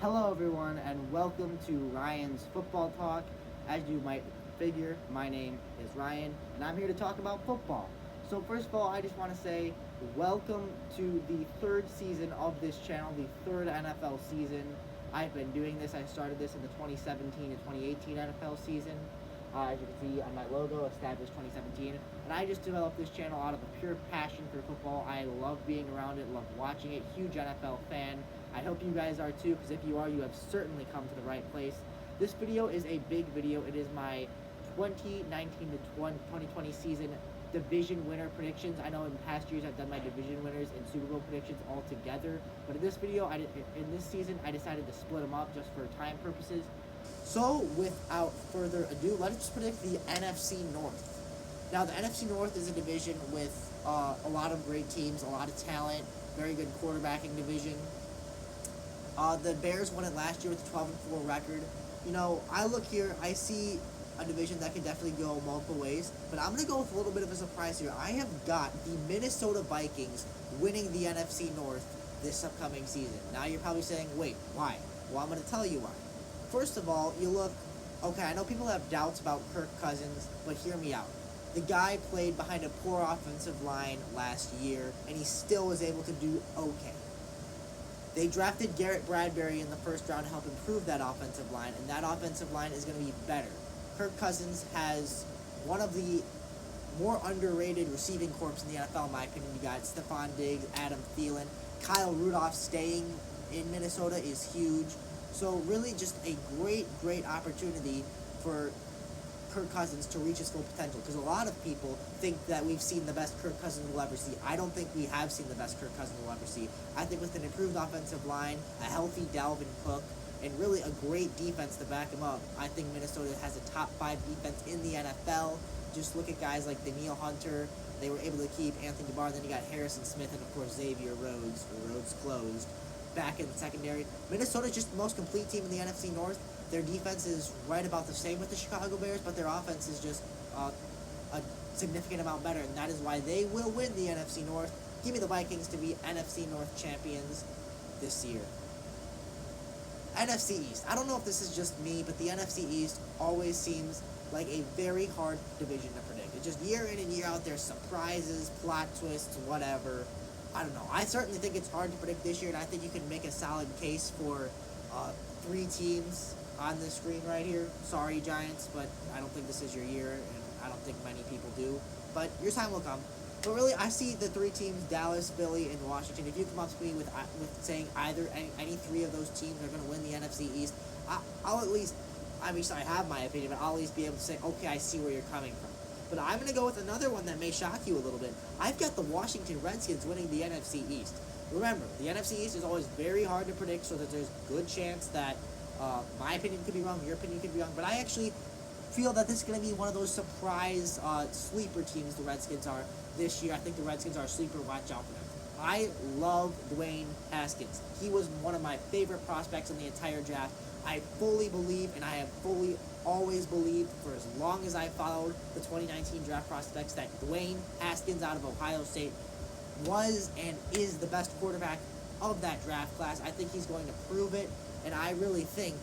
Hello, everyone, and welcome to Ryan's Football Talk. As you might figure, my name is Ryan, and I'm here to talk about football. So, first of all, I just want to say welcome to the third season of this channel, the third NFL season. I've been doing this. I started this in the 2017 to 2018 NFL season. As you can see on my logo, established 2017. And I just developed this channel out of a pure passion for football. I love being around it, love watching it. Huge NFL fan. I hope you guys are too, because if you are, you have certainly come to the right place. This video is a big video. It is my 2019 to 2020 season division winner predictions. I know in past years I've done my division winners and Super Bowl predictions all together, but in this video, in this season, I decided to split them up just for time purposes. So, without further ado, let's just predict the NFC North. Now, the NFC North is a division with a lot of great teams, a lot of talent, very good quarterbacking division. The Bears won it last year with a 12-4 record. You know, I look here, I see a division that can definitely go multiple ways, but I'm going to go with a little bit of a surprise here. I have got the Minnesota Vikings winning the NFC North this upcoming season. Now you're probably saying, wait, why? Well, I'm going to tell you why. First of all, you look, okay, I know people have doubts about Kirk Cousins, but hear me out. The guy played behind a poor offensive line last year, and he still was able to do okay. They drafted Garrett Bradbury in the first round to help improve that offensive line, and that offensive line is going to be better. Kirk Cousins has one of the more underrated receiving corps in the NFL, in my opinion. You got Stephon Diggs, Adam Thielen. Kyle Rudolph staying in Minnesota is huge. So really just a great opportunity for Kirk Cousins to reach his full potential, because a lot of people think that we've seen the best Kirk Cousins will ever see. I don't think we have seen the best Kirk Cousins will ever see. I think with an improved offensive line, a healthy Dalvin Cook, and really a great defense to back him up, I think Minnesota has a top 5 defense in the NFL. Just look at guys like Danielle Hunter. They were able to keep Anthony Barr. Then you got Harrison Smith and, of course, Xavier Rhodes, or Rhodes closed, back in the secondary. Minnesota's just the most complete team in the NFC North. Their defense is right about the same with the Chicago Bears, but their offense is just a significant amount better, and that is why they will win the NFC North. Give me the Vikings to be NFC North champions this year. NFC East. I don't know if this is just me, but the NFC East always seems like a very hard division to predict. It's just year in and year out, there's surprises, plot twists, whatever. I don't know. I certainly think it's hard to predict this year, and I think you can make a solid case for 3 teams on this screen right here. Sorry, Giants, but I don't think this is your year, and I don't think many people do. But your time will come. But really, I see the 3 teams, Dallas, Philly, and Washington. If you come up to me with saying any 3 of those teams are going to win the NFC East, I'll at least, I mean, I have my opinion, but I'll at least be able to say, okay, I see where you're coming from. But I'm going to go with another one that may shock you a little bit. I've got the Washington Redskins winning the NFC East. Remember, the NFC East is always very hard to predict, so that there's a good chance that my opinion could be wrong, your opinion could be wrong, but I actually feel that this is going to be one of those surprise sleeper teams the Redskins are this year. I think the Redskins are a sleeper. Watch out for them. I love Dwayne Haskins. He was one of my favorite prospects in the entire draft. I fully believe, and I have fully always believed for as long as I followed the 2019 draft prospects, that Dwayne Haskins out of Ohio State was and is the best quarterback of that draft class. I think he's going to prove it, and I really think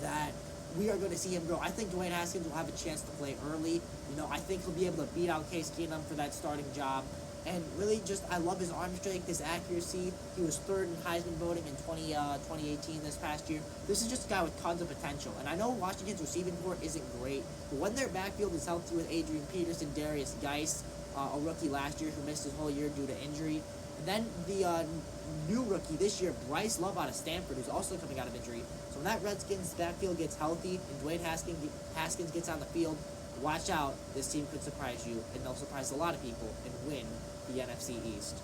that we are going to see him grow. I think Dwayne Haskins will have a chance to play early. You know, I think he'll be able to beat out Case Keenum for that starting job. And really just, I love his arm strength, his accuracy. He was 3rd in Heisman voting in 2018 this past year. This is just a guy with tons of potential. And I know Washington's receiving corps isn't great, but when their backfield is healthy with Adrian Peterson, Darius Geis, a rookie last year who missed his whole year due to injury. And then the new rookie this year, Bryce Love out of Stanford, who's also coming out of injury. So when that Redskins backfield gets healthy and Dwayne Haskins gets on the field, watch out. This team could surprise you, and they'll surprise a lot of people and win the NFC East.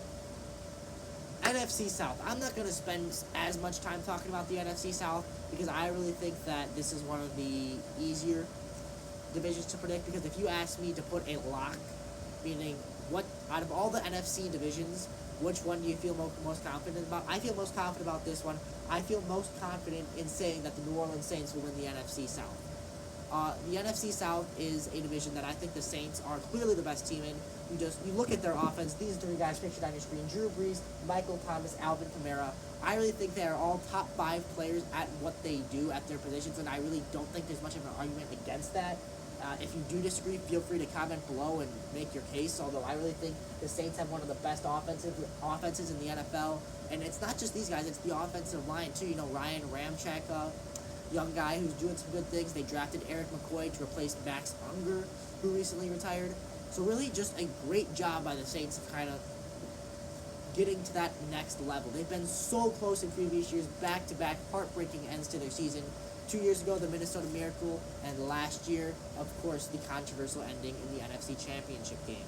NFC South. I'm not going to spend as much time talking about the NFC South, because I really think that this is one of the easier divisions to predict, because if you ask me to put a lock, meaning what out of all the NFC divisions, which one do you feel most confident about? I feel most confident about this one. I feel most confident in saying that the New Orleans Saints will win the NFC South. The NFC South is a division that I think the Saints are clearly the best team in. You look at their offense. These three guys pictured on your screen: Drew Brees, Michael Thomas, Alvin Kamara. I really think they are all top 5 players at what they do at their positions, and I really don't think there's much of an argument against that. If you do disagree, feel free to comment below and make your case. Although I really think the Saints have one of the best offenses in the NFL, and it's not just these guys; it's the offensive line too. Ryan Ramczyk, young guy who's doing some good things. They drafted Eric McCoy to replace Max Unger, who recently retired. So really, just a great job by the Saints of kind of getting to that next level. They've been so close in previous years, back-to-back heartbreaking ends to their season. 2 years ago, the Minnesota Miracle, and last year, of course, the controversial ending in the NFC Championship game.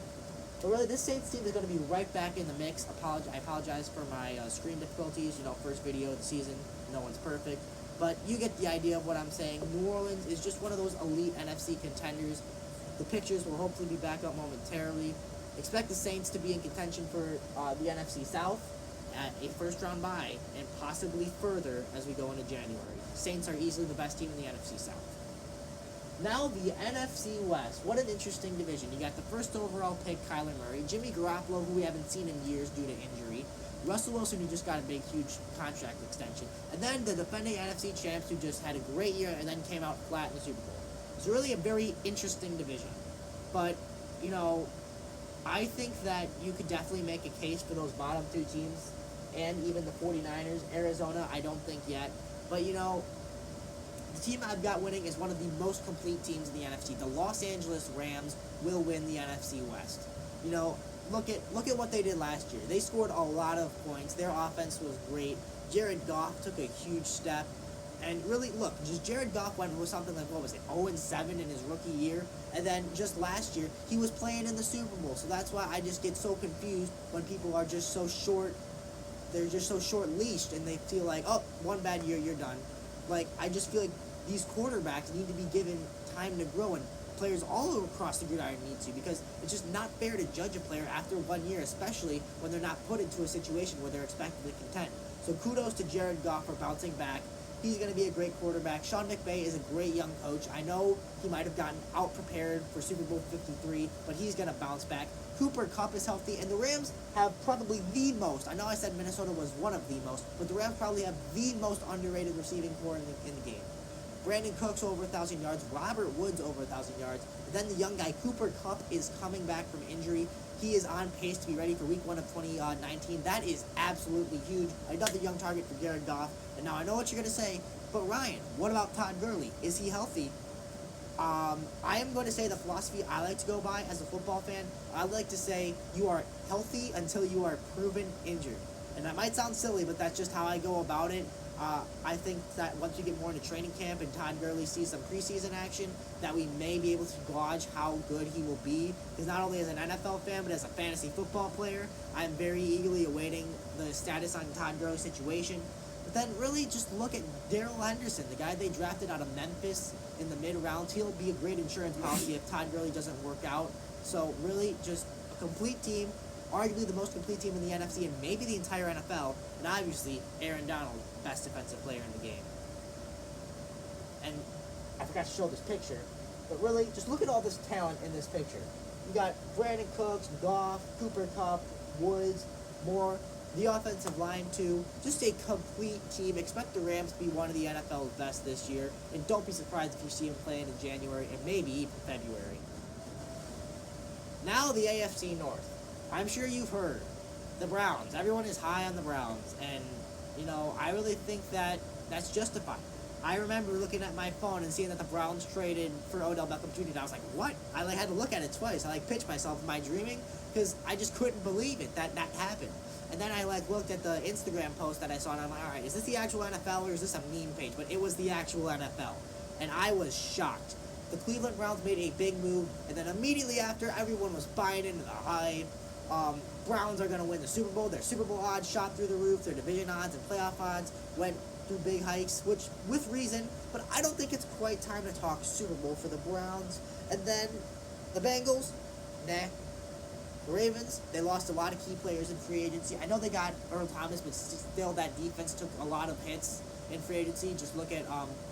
But really, this Saints team is going to be right back in the mix. I apologize for my screen difficulties. First video of the season, no one's perfect. But you get the idea of what I'm saying. New Orleans is just one of those elite NFC contenders. The pictures will hopefully be back up momentarily. Expect the Saints to be in contention for the NFC South at a first-round bye, and possibly further as we go into January. Saints are easily the best team in the NFC South. Now the NFC West. What an interesting division. You got the first overall pick, Kyler Murray, Jimmy Garoppolo, who we haven't seen in years due to injury, Russell Wilson, who just got a big, huge contract extension, and then the defending NFC champs, who just had a great year and then came out flat in the Super Bowl. It's really a very interesting division. But, I think that you could definitely make a case for those bottom 2 teams, and even the 49ers. Arizona, I don't think yet. But, the team I've got winning is one of the most complete teams in the NFC. The Los Angeles Rams will win the NFC West. Look at what they did last year. They scored a lot of points. Their offense was great. Jared Goff took a huge step. And really, look, just Jared Goff went with something like, 0-7 in his rookie year. And then just last year, he was playing in the Super Bowl. So that's why I just get so confused when people are just so short. They're just so short-leashed, and they feel like, one bad year, you're done. I just feel like these quarterbacks need to be given time to grow, and players all across the gridiron need to, because it's just not fair to judge a player after 1 year, especially when they're not put into a situation where they're expected to contend. So kudos to Jared Goff for bouncing back. He's going to be a great quarterback. Sean McVay is a great young coach. I know he might have gotten out-prepared for Super Bowl 53, but he's going to bounce back. Cooper Kupp is healthy, and the Rams have probably the most. I know I said Minnesota was one of the most, but the Rams probably have the most underrated receiving core in the game. Brandon Cooks over 1,000 yards. Robert Woods over 1,000 yards. And then the young guy, Cooper Kupp, is coming back from injury. He is on pace to be ready for Week 1 of 2019. That is absolutely huge. Another young target for Jared Goff. And now I know what you're going to say, but Ryan, what about Todd Gurley? Is he healthy? I am going to say the philosophy I like to go by as a football fan. I like to say you are healthy until you are proven injured. And that might sound silly, but that's just how I go about it. I think that once you get more into training camp and Todd Gurley sees some preseason action, that we may be able to gauge how good he will be. Because not only as an NFL fan, but as a fantasy football player, I'm very eagerly awaiting the status on Todd Gurley's situation. But then really just look at Darrell Henderson, the guy they drafted out of Memphis in the mid-rounds. He'll be a great insurance policy if Todd Gurley doesn't work out. So really just a complete team, arguably the most complete team in the NFC and maybe the entire NFL. And obviously, Aaron Donald, best defensive player in the game. And I forgot to show this picture, but really, just look at all this talent in this picture. You got Brandon Cooks, Goff, Cooper Kupp, Woods, Moore, the offensive line too. Just a complete team. Expect the Rams to be one of the NFL's best this year, and don't be surprised if you see them playing in January and maybe even February. Now the AFC North. I'm sure you've heard the Browns. Everyone is high on the Browns, and I really think that that's justified. I remember looking at my phone and seeing that the Browns traded for Odell Beckham Jr. and I was like, what? I had to look at it twice. I pinched myself. Am I dreaming? Because I just couldn't believe it that happened. And then I looked at the Instagram post that I saw, and I'm like, all right, is this the actual NFL or is this a meme page? But it was the actual NFL, and I was shocked. The Cleveland Browns made a big move, and then immediately after, everyone was buying into the hype. Browns are going to win the Super Bowl. Their Super Bowl odds shot through the roof. Their division odds and playoff odds went through big hikes, which with reason, but I don't think it's quite time to talk Super Bowl for the Browns. And then the Bengals, nah. The Ravens, they lost a lot of key players in free agency. I know they got Earl Thomas, but still that defense took a lot of hits in free agency. Just look at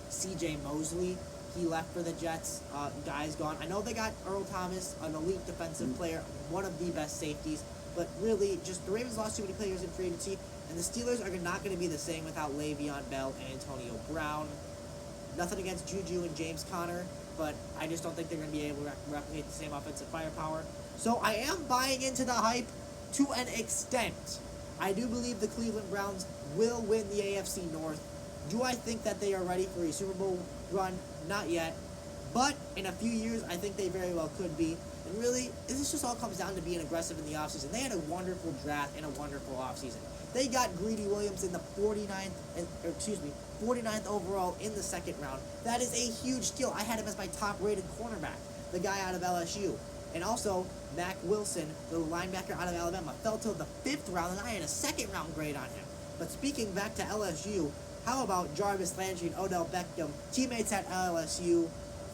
C.J. Mosley. He left for the Jets. Guy's gone. I know they got Earl Thomas, an elite defensive player, one of the best safeties. But really, just the Ravens lost too many players in free agency, and the Steelers are not going to be the same without Le'Veon Bell and Antonio Brown. Nothing against Juju and James Conner, but I just don't think they're going to be able to replicate the same offensive firepower. So I am buying into the hype to an extent. I do believe the Cleveland Browns will win the AFC North. Do I think that they are ready for a Super Bowl run? Not yet. But in a few years, I think they very well could be. And really, this just all comes down to being aggressive in the offseason. They had a wonderful draft and a wonderful offseason. They got Greedy Williams in the 49th overall in the second round. That is a huge steal. I had him as my top-rated cornerback, the guy out of LSU. And also, Mac Wilson, the linebacker out of Alabama, fell to the 5th round, and I had a second-round grade on him. But speaking back to LSU, how about Jarvis Landry and Odell Beckham, teammates at LSU,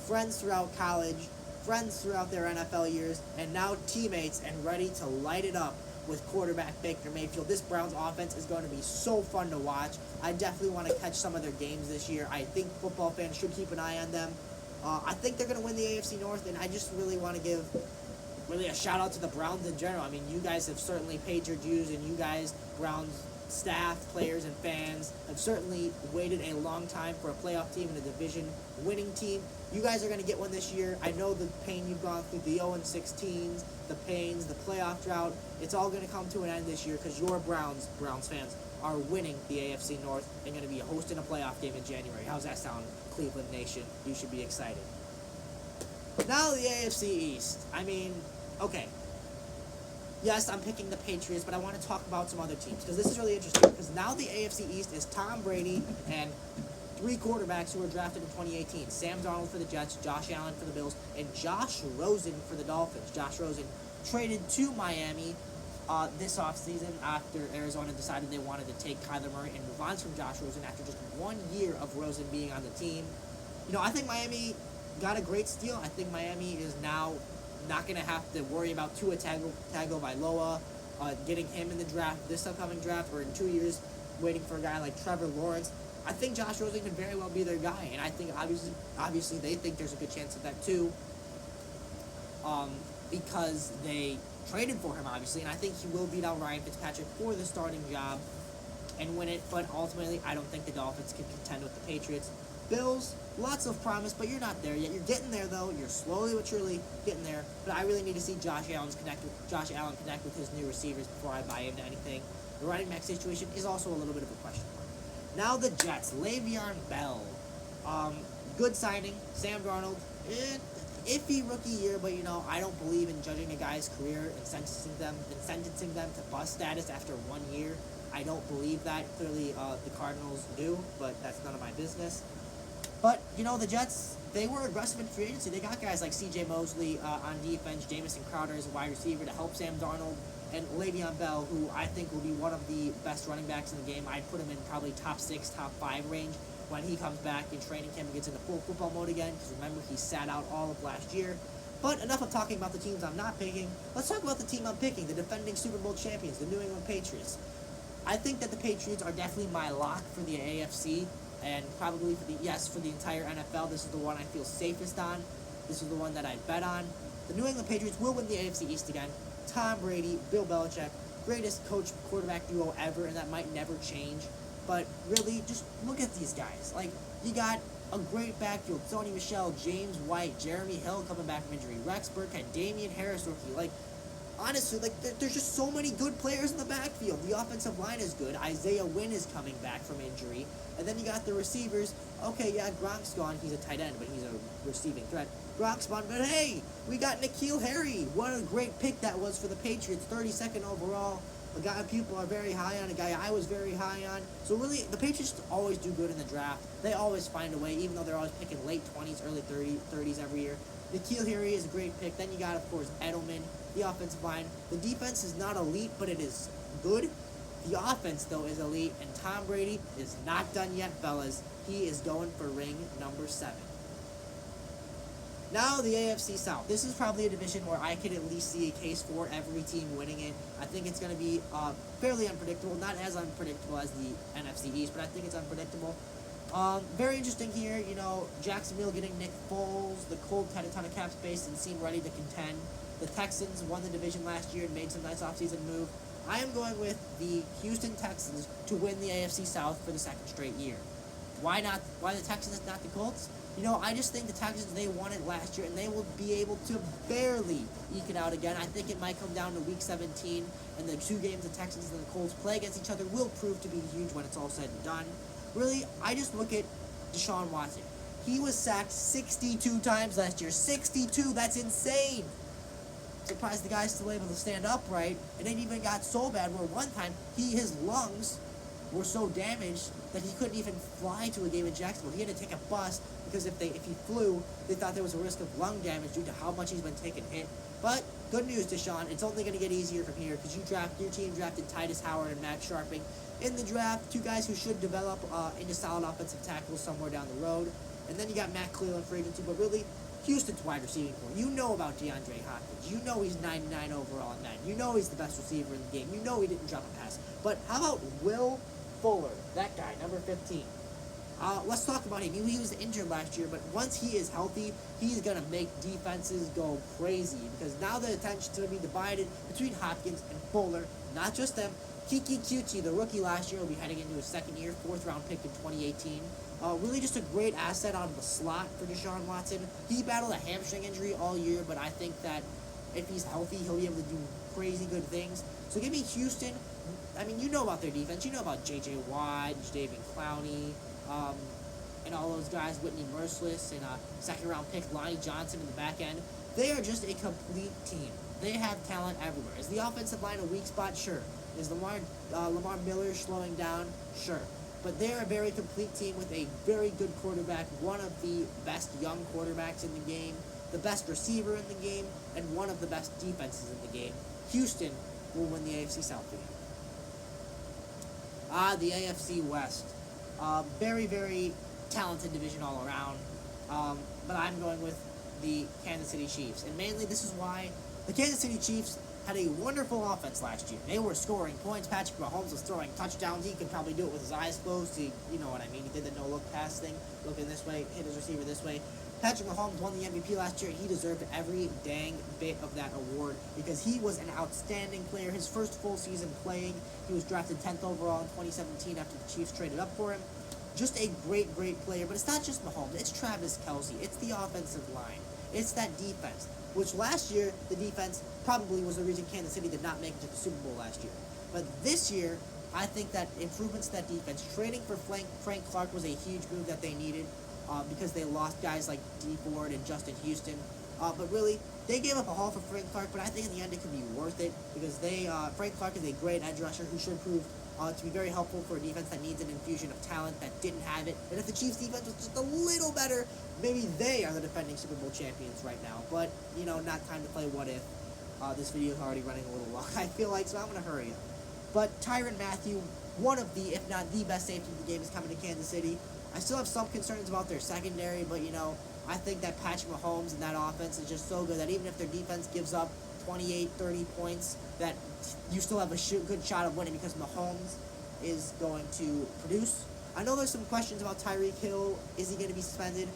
friends throughout college, friends throughout their NFL years, and now teammates and ready to light it up with quarterback Baker Mayfield. This Browns offense is going to be so fun to watch. I definitely want to catch some of their games this year. I think football fans should keep an eye on them. I think they're going to win the AFC North, and I just really want to give really a shout out to the Browns in general. I mean, you guys have certainly paid your dues, and you guys, Browns staff, players, and fans, have certainly waited a long time for a playoff team and a division-winning team. You guys are going to get one this year. I know the pain you've gone through, the 0-16s, the pains, the playoff drought. It's all going to come to an end this year because your Browns fans, are winning the AFC North and going to be hosting a playoff game in January. How's that sound, Cleveland Nation? You should be excited. Now the AFC East. I mean, okay. Yes, I'm picking the Patriots, but I want to talk about some other teams because this is really interesting because now the AFC East is Tom Brady and 3 quarterbacks who were drafted in 2018. Sam Darnold for the Jets, Josh Allen for the Bills, and Josh Rosen for the Dolphins. Josh Rosen traded to Miami this offseason after Arizona decided they wanted to take Kyler Murray and move on from Josh Rosen after just 1 year of Rosen being on the team. You know, I think Miami got a great steal. I think Miami is now not going to have to worry about Tua Tagovailoa, getting him in the draft, this upcoming draft, or in 2 years waiting for a guy like Trevor Lawrence. I think Josh Rosen could very well be their guy, and I think obviously they think there's a good chance of that too, because they traded for him, obviously, and I think he will beat out Ryan Fitzpatrick for the starting job and win it, but ultimately I don't think the Dolphins can contend with the Patriots. Bills, lots of promise, but you're not there yet. You're getting there, though. You're slowly but surely getting there, but I really need to see Josh Allen connect with his new receivers before I buy into anything. The running back situation is also a little bit of a question mark. Now the Jets, Le'Veon Bell, good signing. Sam Darnold, iffy rookie year, but I don't believe in judging a guy's career and sentencing them to bust status after 1 year. I don't believe that. Clearly, the Cardinals do, but that's none of my business. But the Jets, they were aggressive in free agency. They got guys like C.J. Mosley on defense, Jamison Crowder as a wide receiver to help Sam Darnold, and Le'Veon Bell, who I think will be one of the best running backs in the game. I'd put him in probably top 6, top 5 range when he comes back in training camp and gets into full football mode again, because remember, he sat out all of last year. But enough of talking about the teams I'm not picking. Let's talk about the team I'm picking, the defending Super Bowl champions, the New England Patriots. I think that the Patriots are definitely my lock for the AFC, and probably for the entire NFL. This is the one I feel safest on. This is the one that I bet on. The New England Patriots will win the AFC East again. Tom Brady, Bill Belichick, greatest coach-quarterback duo ever, and that might never change. But really, just look at these guys. Like, you got a great backfield. Sony Michel, James White, Jeremy Hill coming back from injury, Rex Burkhead, Damian Harris rookie. Like, honestly, there's just so many good players in the backfield. The offensive line is good. Isaiah Wynn is coming back from injury. And then you got the receivers. Okay, yeah, Gronk's gone. He's a tight end, but he's a receiving threat. Gronk's gone, but hey, we got N'Keal Harry. What a great pick that was for the Patriots. 32nd overall. A guy people are very high on, a guy I was very high on. So really, the Patriots always do good in the draft. They always find a way, even though they're always picking late 20s, early 30s every year. N'Keal Harry is a great pick. Then you got, of course, Edelman, the offensive line. The defense is not elite, but it is good. The offense, though, is elite, and Tom Brady is not done yet, fellas. He is going for ring number 7. Now the AFC South. This is probably a division where I could at least see a case for every team winning it. I think it's going to be fairly unpredictable. Not as unpredictable as the NFC East, but I think it's unpredictable. Very interesting here. You know, Jacksonville getting Nick Foles. The Colts had a ton of cap space and seemed ready to contend. The Texans won the division last year and made some nice offseason move. I am going with the Houston Texans to win the AFC South for the second straight year. Why not? Why the Texans, not the Colts? You know, I just think the Texans, they won it last year, and they will be able to barely eke it out again. I think it might come down to Week 17, and the two games the Texans and the Colts play against each other will prove to be huge when it's all said and done. Really, I just look at Deshaun Watson. He was sacked 62 times last year. 62, that's insane. Surprised the guy's still able to stand upright. And it even got so bad where one time his lungs were so damaged that he couldn't even fly to a game in Jacksonville. He had to take a bus because if he flew, they thought there was a risk of lung damage due to how much he's been taking hit. But good news, Deshaun. It's only going to get easier from here because your team drafted Titus Howard and Max Sharping in the draft, two guys who should develop into solid offensive tackles somewhere down the road. And then you got Matt Cleveland for agency, but really, Houston's wide receiving core. You know about DeAndre Hopkins. You know he's 99 overall in 9. You know he's the best receiver in the game. You know he didn't drop a pass. But how about Will Fuller? That guy, number 15. Let's talk about him. He was injured last year, but once he is healthy, he's going to make defenses go crazy because now the attention's going to be divided between Hopkins and Fuller. Not just them. Kiki Cutie, the rookie last year, will be heading into his second year, 4th round pick in 2018. Really just a great asset out of the slot for Deshaun Watson. He battled a hamstring injury all year, but I think that if he's healthy, he'll be able to do crazy good things. So give me Houston. I mean, you know about their defense. You know about J.J. Watt, Jadeveon Clowney, and all those guys, Whitney Merciless, and second-round pick Lonnie Johnson in the back end. They are just a complete team. They have talent everywhere. Is the offensive line a weak spot? Sure. Is Lamar Miller slowing down? Sure. But they're a very complete team with a very good quarterback, one of the best young quarterbacks in the game, the best receiver in the game, and one of the best defenses in the game. Houston will win the AFC South game. The AFC West. Very, very talented division all around. But I'm going with the Kansas City Chiefs. And mainly this is why the Kansas City Chiefs had a wonderful offense last year. They were scoring points. Patrick Mahomes was throwing touchdowns. He could probably do it with his eyes closed. You know what I mean. He did the no-look pass thing, looking this way, hit his receiver this way. Patrick Mahomes won the MVP last year, and he deserved every dang bit of that award because he was an outstanding player. His first full season playing, he was drafted 10th overall in 2017 after the Chiefs traded up for him. Just a great, great player. But it's not just Mahomes. It's Travis Kelce. It's the offensive line. It's that defense, which last year, the defense probably was the reason Kansas City did not make it to the Super Bowl last year. But this year, I think that improvements to that defense, trading for Frank Clark was a huge move that they needed because they lost guys like Dee Ford and Justin Houston. But really, they gave up a haul for Frank Clark, but I think in the end it could be worth it because Frank Clark is a great edge rusher who should prove to be very helpful for a defense that needs an infusion of talent that didn't have it. And if the Chiefs' defense was just a little better, maybe they are the defending Super Bowl champions right now. But, you know, not time to play what if. This video is already running a little long, I feel like, so I'm going to hurry up. But Tyrann Mathieu, one of the, if not the best safety in the game, is coming to Kansas City. I still have some concerns about their secondary, but, you know, I think that Patrick Mahomes and that offense is just so good that even if their defense gives up 28, 30 points, that you still have a good shot of winning because Mahomes is going to produce. I know there's some questions about Tyreek Hill. Is he going to be suspended?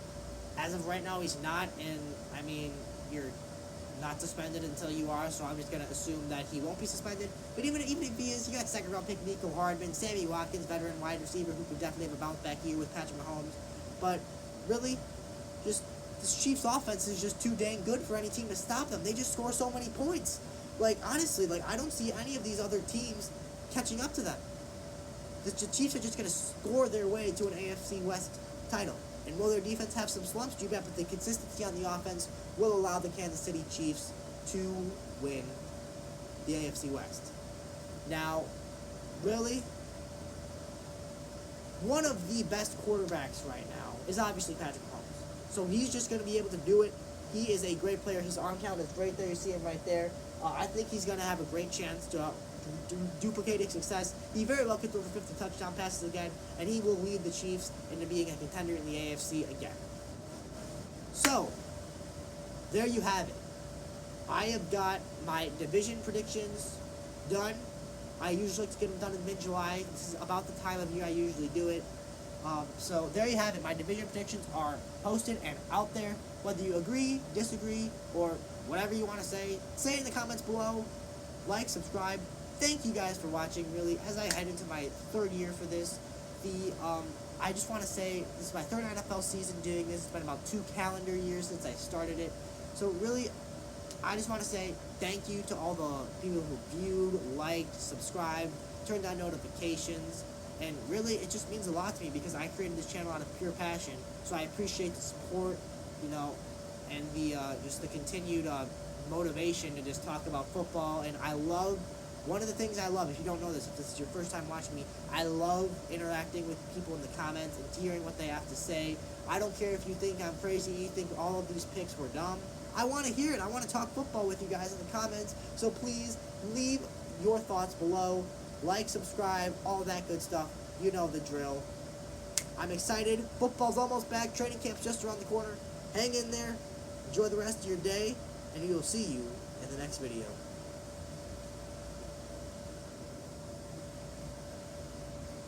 As of right now, he's not, and, I mean, you're not suspended until you are, so I'm just going to assume that he won't be suspended. But even if he is, you got second-round pick Nico Hardman, Sammy Watkins, veteran wide receiver who could definitely have a bounce-back year with Patrick Mahomes. But really, just this Chiefs offense is just too dang good for any team to stop them. They just score so many points. Like, honestly, I don't see any of these other teams catching up to them. The Chiefs are just going to score their way to an AFC West title. And will their defense have some slumps? You bet, but the consistency on the offense will allow the Kansas City Chiefs to win the AFC West. Now, really, one of the best quarterbacks right now is obviously Patrick Mahomes. So he's just going to be able to do it. He is a great player. His arm count is right there. You see him right there. I think he's going to have a great chance to duplicate his success. He very well could throw for 50 touchdown passes again, and he will lead the Chiefs into being a contender in the AFC again. So, there you have it. I have got my division predictions done. I usually like to get them done in mid-July. This is about the time of year I usually do it. So there you have it. My division predictions are posted and out there. Whether you agree, disagree, or whatever you want to say it in the comments below. Like, subscribe. Thank you guys for watching. Really, as I head into my third year for this, I just want to say this is my third NFL season doing this. It's been about 2 calendar years since I started it. So really, I just want to say thank you to all the people who viewed, liked, subscribed, turned on notifications, and really it just means a lot to me because I created this channel out of pure passion. So I appreciate the support, and the just the continued motivation to just talk about football. And one of the things I love, if you don't know this, if this is your first time watching me, I love interacting with people in the comments and hearing what they have to say. I don't care if you think I'm crazy, you think all of these picks were dumb. I want to hear it. I want to talk football with you guys in the comments. So please leave your thoughts below. Like, subscribe, all that good stuff. You know the drill. I'm excited. Football's almost back. Training camp's just around the corner. Hang in there. Enjoy the rest of your day. And we will see you in the next video.